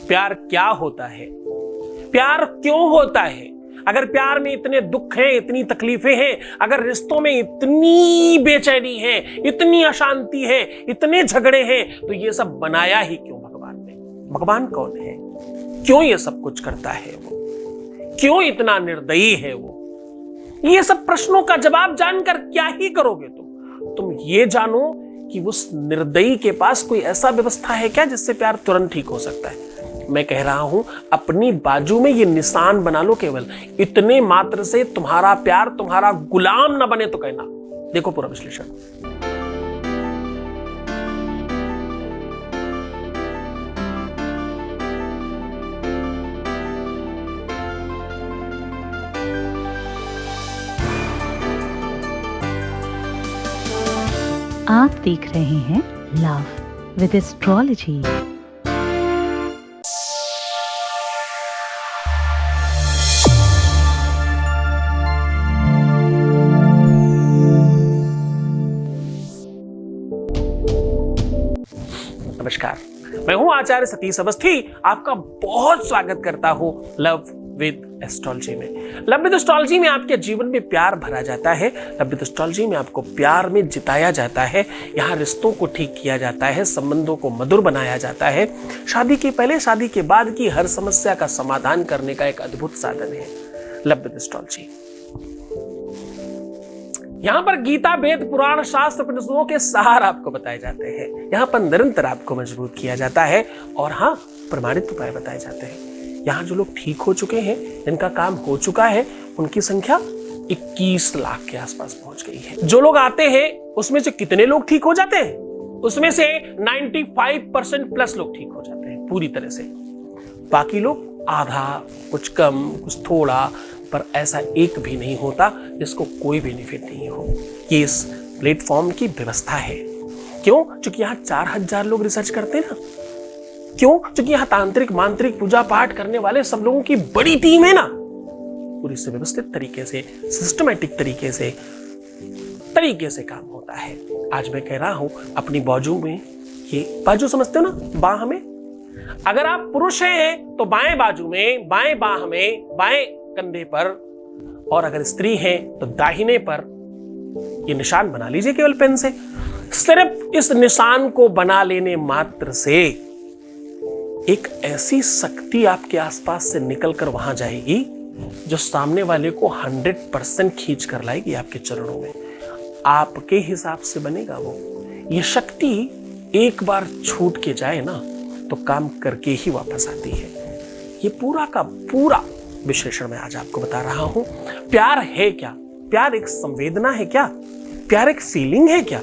प्यार क्या होता है, प्यार क्यों होता है। अगर प्यार में इतने दुख हैं, इतनी तकलीफें हैं, अगर रिश्तों में इतनी बेचैनी है, इतनी अशांति है, इतने झगड़े हैं, तो ये सब बनाया ही क्यों भगवान ने। भगवान कौन है, क्यों ये सब कुछ करता है वो, क्यों इतना निर्दयी है वो। ये सब प्रश्नों का जवाब जानकर क्या ही करोगे तुम ये जानो कि उस निर्दयी के पास कोई ऐसा व्यवस्था है क्या जिससे प्यार तुरंत ठीक हो सकता है। मैं कह रहा हूं अपनी बाजू में ये निशान बना लो, केवल इतने मात्र से तुम्हारा प्यार तुम्हारा गुलाम ना बने तो कहना। देखो पूरा विश्लेषण। आप देख रहे हैं लव विद एस्ट्रोलॉजी। नमस्कार, मैं हूं आचार्य सतीश अवस्थी। आपका बहुत स्वागत करता हूं लव विद एस्ट्रोलॉजी में। लव विद एस्ट्रोलॉजी में आपके जीवन में प्यार भरा जाता है। लव विद एस्ट्रोलॉजी में आपको प्यार में जिताया जाता है। यहाँ रिश्तों को ठीक किया जाता है, संबंधों को मधुर बनाया जाता है। शादी के पहले, शादी के बाद की हर समस्या का समाधान करने का एक अद्भुत साधन है लव विद एस्ट्रोलॉजी। यहाँ पर गीता, वेद, पुराण, शास्त्र, उपनिषदों के सार आपको बताए जाते हैं। यहाँ पर निरंतर आपको मजबूत किया जाता है और हाँ, प्रमाणित उपाय बताए जाते हैं। यहाँ जो लोग ठीक हो चुके हैं, जिनका काम हो चुका है, उनकी संख्या 21 लाख के आसपास पहुंच गई है। जो लोग आते हैं उसमें से कितने लोग ठीक हो जाते हैं? उसमें से 95% प्लस लोग ठीक हो जाते हैं पूरी तरह से। बाकी लोग आधा, कुछ कम, कुछ थोड़ा, पर ऐसा एक भी नहीं होता जिसको कोई बेनिफिट नहीं हो। ये इस प्लेटफॉर्म की व्यवस्था है। क्यों? क्योंकि यहाँ 4000 लोग रिसर्च करते हैं ना। क्यों? क्योंकि यहाँ तांत्रिक, मांत्रिक, पूजा पाठ करने वाले सब लोगों की बड़ी टीम है ना। पूरी सुव्यवस्थित तरीके से, सिस्टमैटिक तरीके से काम होता है। आज मैं कह रहा हूं अपनी बाजू में, ये बाजू समझते हो ना, बाह में। अगर आप पुरुष हैं तो बाएं बाजू में, बाएं बाह में, बाएं कंधे पर, और अगर स्त्री हैं तो दाहिने पर ये निशान बना लीजिए केवल पेन से। सिर्फ इस निशान को बना लेने मात्र से एक ऐसी शक्ति आपके आसपास से निकलकर वहां जाएगी जो सामने वाले को 100% खींच कर लाएगी आपके चरणों में। आपके हिसाब से बनेगा वो। ये शक्ति एक बार छूट के जाए ना तो काम करके ही वापस आती है। ये पूरा का पूरा विश्लेषण मैं आज आपको बता रहा हूं। प्यार है क्या? प्यार एक संवेदना है क्या? प्यार एक फीलिंग है क्या?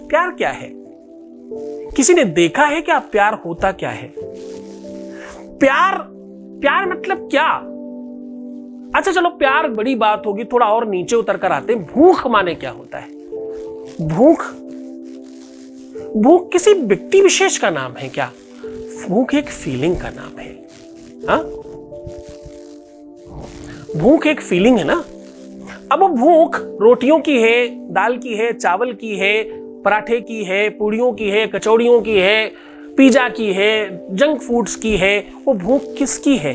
प्यार क्या है? किसी ने देखा है क्या प्यार होता क्या है? प्यार मतलब क्या? अच्छा चलो, प्यार बड़ी बात होगी, थोड़ा और नीचे उतर कर आते हैं। भूख माने क्या होता है? भूख किसी व्यक्ति विशेष का नाम है क्या? भूख एक फीलिंग का नाम है। हा? भूख एक फीलिंग है ना। अब भूख रोटियों की है, दाल की है, चावल की है, पराठे की है, पूड़ियों की है, कचौड़ियों की है, पिज्जा की है, जंक फूड्स की है। वो भूख किसकी है?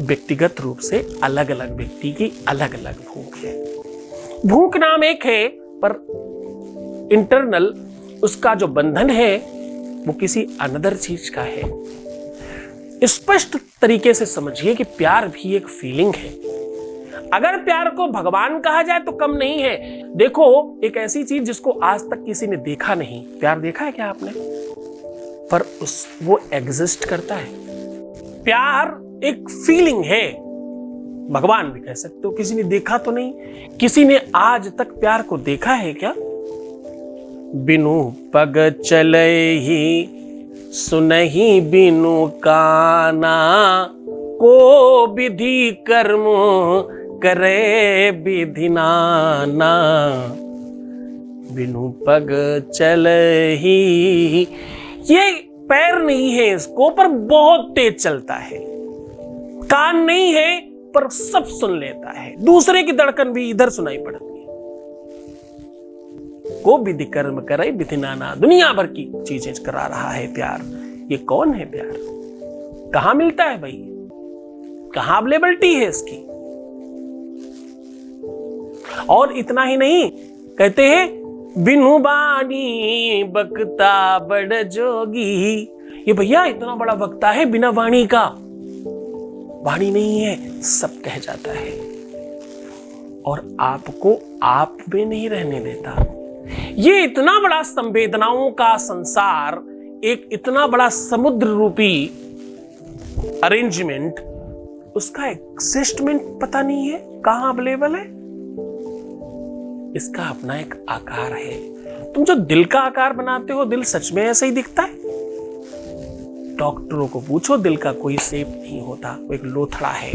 व्यक्तिगत रूप से अलग अलग व्यक्ति की अलग अलग भूख है। भूख नाम एक है, पर इंटरनल उसका जो बंधन है वो किसी अनदर चीज का है। स्पष्ट तरीके से समझिए कि प्यार भी एक फीलिंग है। अगर प्यार को भगवान कहा जाए तो कम नहीं है। देखो, एक ऐसी चीज जिसको आज तक किसी ने देखा नहीं, प्यार देखा है क्या आपने? पर वो एग्जिस्ट करता है। प्यार एक फीलिंग है। भगवान भी कह सकते हो, किसी ने देखा तो नहीं। किसी ने आज तक प्यार को देखा है क्या? बिनु पग चले ही सुनहि बिनु काना, को विधि कर्म करे विधि नाना। बिनु पग चलहि, ये पैर नहीं है इसको, पर बहुत तेज चलता है। कान नहीं है पर सब सुन लेता है। दूसरे की धड़कन भी इधर सुनाई पड़ती है। को विधि कर्म करे विधि नाना, दुनिया भर की चीजें करा रहा है प्यार। ये कौन है प्यार? कहां मिलता है भाई, कहां अवेलेबिलिटी है इसकी। और इतना ही नहीं, कहते हैं बिनु बानी बकता बड़ जोगी। ये भैया इतना बड़ा वक्ता है बिना वाणी का, वाणी नहीं है, सब कह जाता है और आपको आप में नहीं रहने देता। ये इतना बड़ा संवेदनाओं का संसार, एक इतना बड़ा समुद्र रूपी अरेंजमेंट, उसका एग्जिस्टमेंट पता नहीं है, कहां अवेलेबल है। इसका अपना एक आकार है। तुम जो दिल का आकार बनाते हो, दिल सच में ऐसा ही दिखता है? डॉक्टरों को पूछो, दिल का कोई शेप नहीं होता, वो एक लोथड़ा है।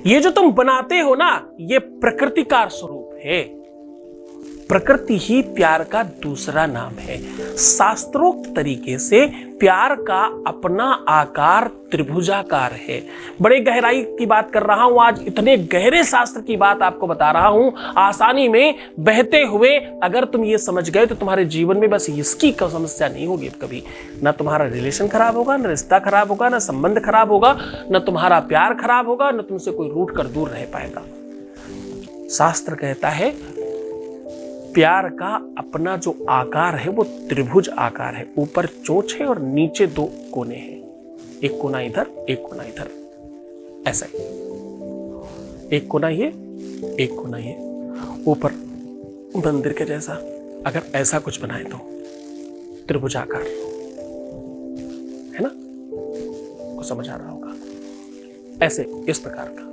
ये जो तुम बनाते हो ना, ये प्रकृति का स्वरूप है। प्रकृति ही प्यार का दूसरा नाम है। शास्त्रोक्त तरीके से प्यार का अपना आकार त्रिभुजाकार है। बड़े गहराई की बात कर रहा हूं आज, इतने गहरे शास्त्र की बात आपको बता रहा हूं, आसानी में बहते हुए। अगर तुम ये समझ गए तो तुम्हारे जीवन में बस इसकी समस्या नहीं होगी कभी। ना तुम्हारा रिलेशन खराब होगा, ना रिश्ता खराब होगा, ना संबंध खराब होगा, ना तुम्हारा प्यार खराब होगा, ना तुमसे कोई रूठ कर दूर रह पाएगा। शास्त्र कहता है प्यार का अपना जो आकार है वो त्रिभुज आकार है। ऊपर चोंच है और नीचे दो कोने हैं, एक कोना इधर, एक कोना इधर, ऐसा ही। एक कोना ये, एक कोना ये, ऊपर मंदिर के जैसा। अगर ऐसा कुछ बनाए तो त्रिभुज आकार है ना, को समझ आ रहा होगा। ऐसे इस प्रकार का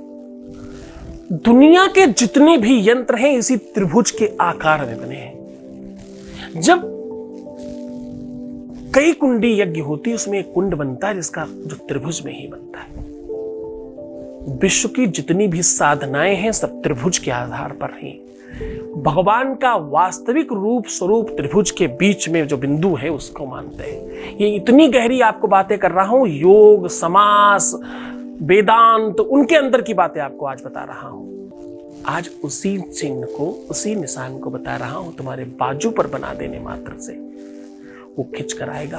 दुनिया के जितने भी यंत्र हैं इसी त्रिभुज के आकार में बने हैं। जब कई कुंडी यज्ञ होती है, उसमें एक कुंड बनता है जिसका जो त्रिभुज में ही बनता है। विश्व की जितनी भी साधनाएं हैं सब त्रिभुज के आधार पर हैं। भगवान का वास्तविक रूप स्वरूप त्रिभुज के बीच में जो बिंदु है उसको मानते हैं। ये इतनी गहरी आपको बातें कर रहा हूं, योग, समास, वेदांत, उनके अंदर की बातें आपको आज बता रहा हूं। आज उसी चिन्ह को, उसी निशान को बता रहा हूं। तुम्हारे बाजू पर बना देने मात्र से वो खिंच कर आएगा।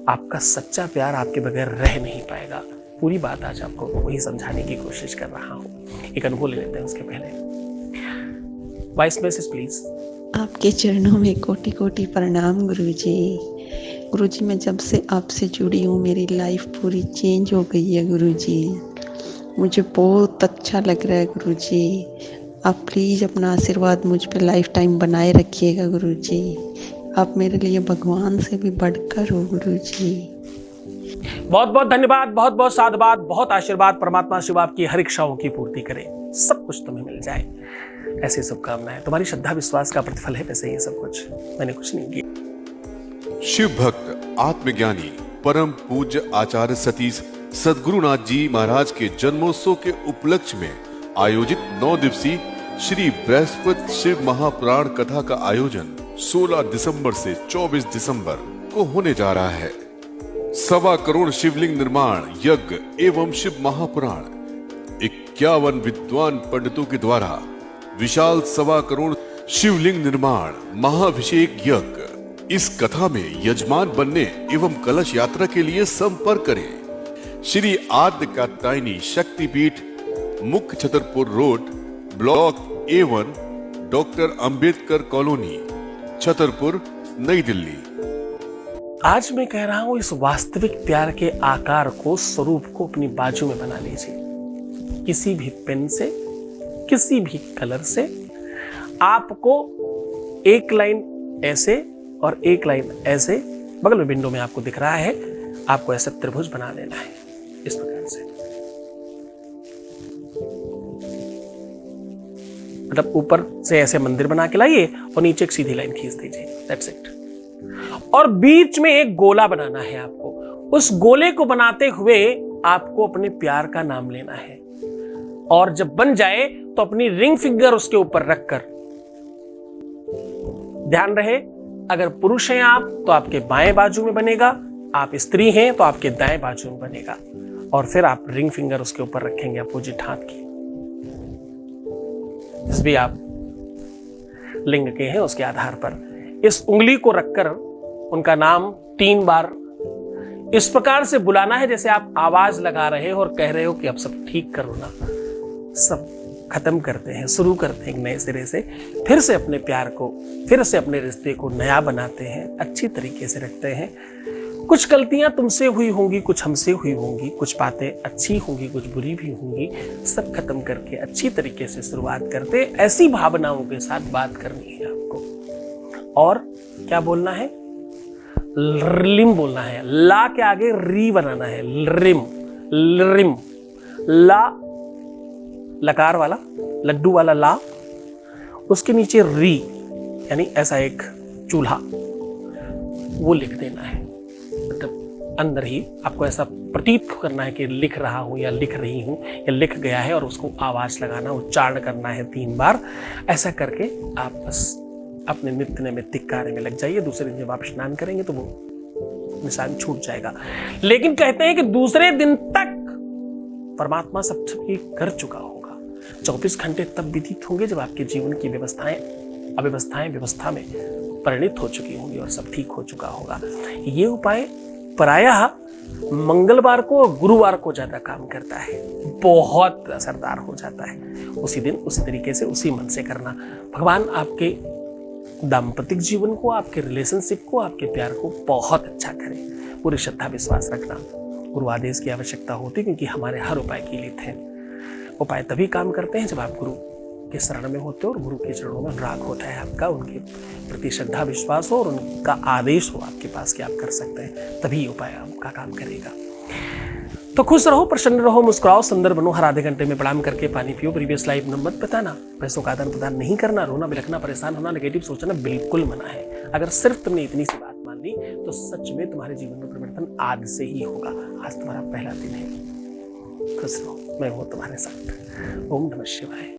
आपका सच्चा प्यार आपके बगैर रह नहीं पाएगा। पूरी बात आज आपको वही समझाने की कोशिश कर रहा हूं। एक अनुभव ले लेते हैं उसके पहले। Voice message please. आपके चरणों में कोटि कोटि प्रणाम गुरुजी। गुरुजी, मैं जब से आपसे जुड़ी हूँ मेरी लाइफ पूरी चेंज हो गई है गुरुजी। मुझे बहुत अच्छा लग रहा है गुरुजी। आप प्लीज़ अपना आशीर्वाद मुझ पे लाइफ टाइम बनाए रखिएगा गुरुजी। आप मेरे लिए भगवान से भी बढ़कर हो गुरुजी। बहुत बहुत धन्यवाद, बहुत बहुत साधुवाद, बहुत आशीर्वाद। परमात्मा शिव आपकी हर इच्छाओं की पूर्ति करे, सब कुछ तुम्हें मिल जाए, ऐसी शुभकामनाएं। तुम्हारी श्रद्धा विश्वास का प्रतिफल है वैसे ये सब कुछ, मैंने कुछ नहीं किया। शिव भक्त आत्मज्ञानी परम पूज्य आचार्य सतीश सद्गुरुनाथ जी महाराज के जन्मोत्सव के उपलक्ष्य में आयोजित 9 दिवसीय श्री बृहस्पति शिव महापुराण कथा का आयोजन 16 दिसंबर से 24 दिसंबर को होने जा रहा है। 1.25 करोड़ शिवलिंग निर्माण यज्ञ एवं शिव महापुराण 51 विद्वान पंडितों के द्वारा विशाल 1.25 करोड़ शिवलिंग निर्माण महाभिषेक यज्ञ। इस कथा में यजमान बनने एवं कलश यात्रा के लिए संपर्क करें। श्री आद्य कात्यायनी शक्तिपीठ, मुख्य Chhatarpur road, block A1, doctor Ambedkar colony, Chhatarpur, नई दिल्ली। आज मैं कह रहा हूं इस वास्तविक प्यार के आकार को, स्वरूप को अपनी बाजू में बना लीजिए। किसी भी पेन से, किसी भी कलर से आपको एक लाइन ऐसे और एक लाइन ऐसे, बगल में विंडो में आपको दिख रहा है, आपको ऐसे त्रिभुज बना देना है इस प्रकार से। मतलब ऊपर से ऐसे मंदिर बना के लाइए और नीचे एक सीधी लाइन खींच दीजिए, दैट्स इट। और बीच में एक गोला बनाना है आपको। उस गोले को बनाते हुए आपको अपने प्यार का नाम लेना है। और जब बन जाए तो अपनी रिंग फिंगर उसके ऊपर रखकर, ध्यान रहे अगर पुरुष हैं आप तो आपके बाएं बाजू में बनेगा, आप स्त्री हैं तो आपके दाएं बाजू में बनेगा। और फिर आप रिंग फिंगर उसके ऊपर रखेंगे अपोजिट हाथ की, जिस भी आप लिंग के हैं उसके आधार पर। इस उंगली को रखकर उनका नाम 3 बार इस प्रकार से बुलाना है जैसे आप आवाज लगा रहे हो और कह रहे हो कि अब सब ठीक करो ना, सब खत्म करते हैं, शुरू करते हैं एक नए सिरे से, फिर से अपने प्यार को, फिर से अपने रिश्ते को नया बनाते हैं, अच्छी तरीके से रखते हैं। कुछ गलतियां तुमसे हुई होंगी, कुछ हमसे हुई होंगी, कुछ बातें अच्छी होंगी, कुछ बुरी भी होंगी, सब खत्म करके अच्छी तरीके से शुरुआत करते। ऐसी भावनाओं के साथ बात करनी है आपको। और क्या बोलना है? रिम बोलना है। ला के आगे री बनाना है, रिम, रिम। ला लकार वाला, लड्डू वाला ला, उसके नीचे री, यानी ऐसा एक चूल्हा, वो लिख देना है। मतलब अंदर ही आपको ऐसा प्रतीत करना है कि लिख रहा हूं या लिख रही हूं या लिख गया है, और उसको आवाज लगाना, उच्चारण करना है 3 बार। ऐसा करके आप बस अपने नित्य नैमित्तिक कार्य में लग जाइए। दूसरे दिन जब आप स्नान करेंगे तो वो निशान छूट जाएगा। लेकिन कहते हैं कि दूसरे दिन तक परमात्मा सब ठीक कर चुका होगा। 24 घंटे तब व्यतीत होंगे जब आपके जीवन की व्यवस्थाएं अव्यवस्थाएं व्यवस्था में परिणित हो चुकी होंगी और सब ठीक हो चुका होगा। ये उपाय प्रायः मंगलवार को और गुरुवार को ज्यादा काम करता है, बहुत असरदार हो जाता है। उसी दिन उसी तरीके से उसी मन से करना। भगवान आपके दाम्पतिक जीवन को, आपके रिलेशनशिप को, आपके प्यार को बहुत अच्छा करे। पूरी श्रद्धा विश्वास रखना। गुरु आदेश की आवश्यकता होती, क्योंकि हमारे हर उपाय के लिए थे। उपाय तभी काम करते हैं जब आप गुरु के शरण में होते हो और गुरु के चरणों में राग होता है आपका, उनके प्रति श्रद्धा विश्वास हो और उनका आदेश हो आपके पास कि आप कर सकते हैं, तभी उपाय आपका काम करेगा। तो खुश रहो, प्रसन्न रहो, मुस्कुराओ, सुंदर बनो। हर आधे घंटे में प्रणाम करके पानी पियो। प्रीवियस लाइफ नंबर बताना, पैसों का आदान प्रदान नहीं करना, रोना बिलखना, परेशान होना, नेगेटिव सोचना बिल्कुल मना है। अगर सिर्फ तुमने इतनी सी बात मान ली तो सच में तुम्हारे जीवन में परिवर्तन आज से ही होगा। आज तुम्हारा पहला दिन है। खुश रहो, मैं हूं तुम्हारे साथ। ओम नमः शिवाय।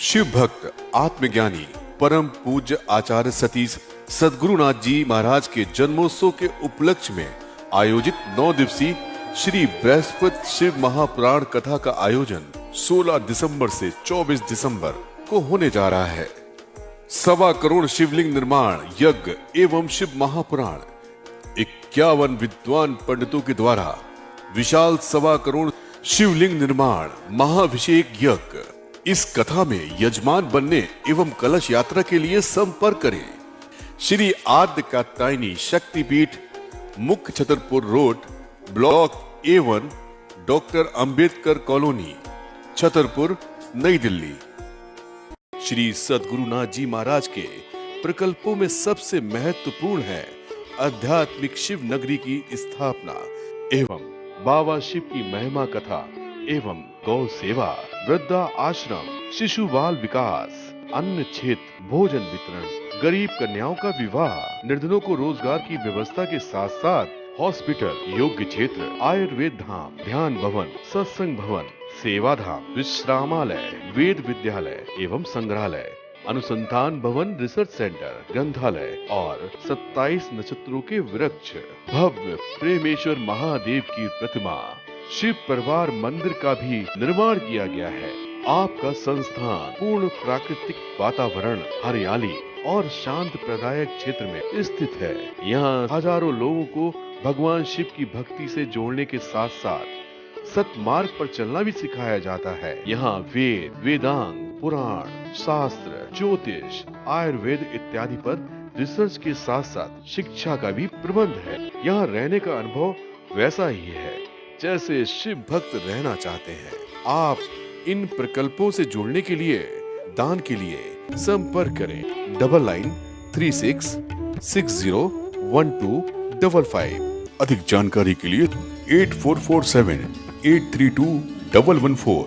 शिव भक्त आत्मज्ञानी परम पूज्य आचार्य सतीश सद्गुरुनाथ जी महाराज के जन्मोत्सव के उपलक्ष्य में आयोजित 9 दिवसीय श्री बृहस्पति शिव महापुराण कथा का आयोजन 16 दिसंबर से 24 दिसंबर को होने जा रहा है। 1.25 करोड़ शिवलिंग निर्माण यज्ञ एवं शिव महापुराण 51 विद्वान पंडितों के द्वारा विशाल 1.25 करोड़ शिवलिंग निर्माण महाभिषेक यज्ञ। इस कथा में यजमान बनने एवं कलश यात्रा के लिए संपर्क करें। श्री आद्य कात्यायनी शक्तिपीठ, मुख्य Chhatarpur road, block A1, doctor Ambedkar colony, Chhatarpur, नई दिल्ली। श्री सद्गुरुनाथ जी महाराज के प्रकल्पों में सबसे महत्वपूर्ण है आध्यात्मिक शिव नगरी की स्थापना एवं बाबा शिव की महिमा कथा एवं गौ सेवा, वृद्धा आश्रम, शिशु बाल विकास, अन्न क्षेत्र, भोजन वितरण, गरीब कन्याओं का विवाह, निर्धनों को रोजगार की व्यवस्था के साथ साथ हॉस्पिटल, योग्य क्षेत्र, आयुर्वेद धाम, ध्यान भवन, सत्संग भवन, सेवा धाम, विश्रामालय, वेद विद्यालय एवं संग्रहालय, अनुसंधान भवन, रिसर्च सेंटर, ग्रंथालय और 27 नक्षत्रों के वृक्ष, भव्य प्रेमेश्वर महादेव की प्रतिमा, शिव परिवार मंदिर का भी निर्माण किया गया है। आपका संस्थान पूर्ण प्राकृतिक वातावरण, हरियाली और शांत प्रदायक क्षेत्र में स्थित है। यहाँ हजारों लोगों को भगवान शिव की भक्ति से जोड़ने के साथ साथ सतमार्ग पर चलना भी सिखाया जाता है। यहाँ वेद, वेदांग, पुराण, शास्त्र, ज्योतिष, आयुर्वेद इत्यादि पर रिसर्च के साथ साथ शिक्षा का भी प्रबंध है। यहाँ रहने का अनुभव वैसा ही है जैसे शिव भक्त रहना चाहते हैं। आप इन प्रकल्पों से जुड़ने के लिए, दान के लिए संपर्क करें 9936601255। अधिक जानकारी के लिए 8447 832 114।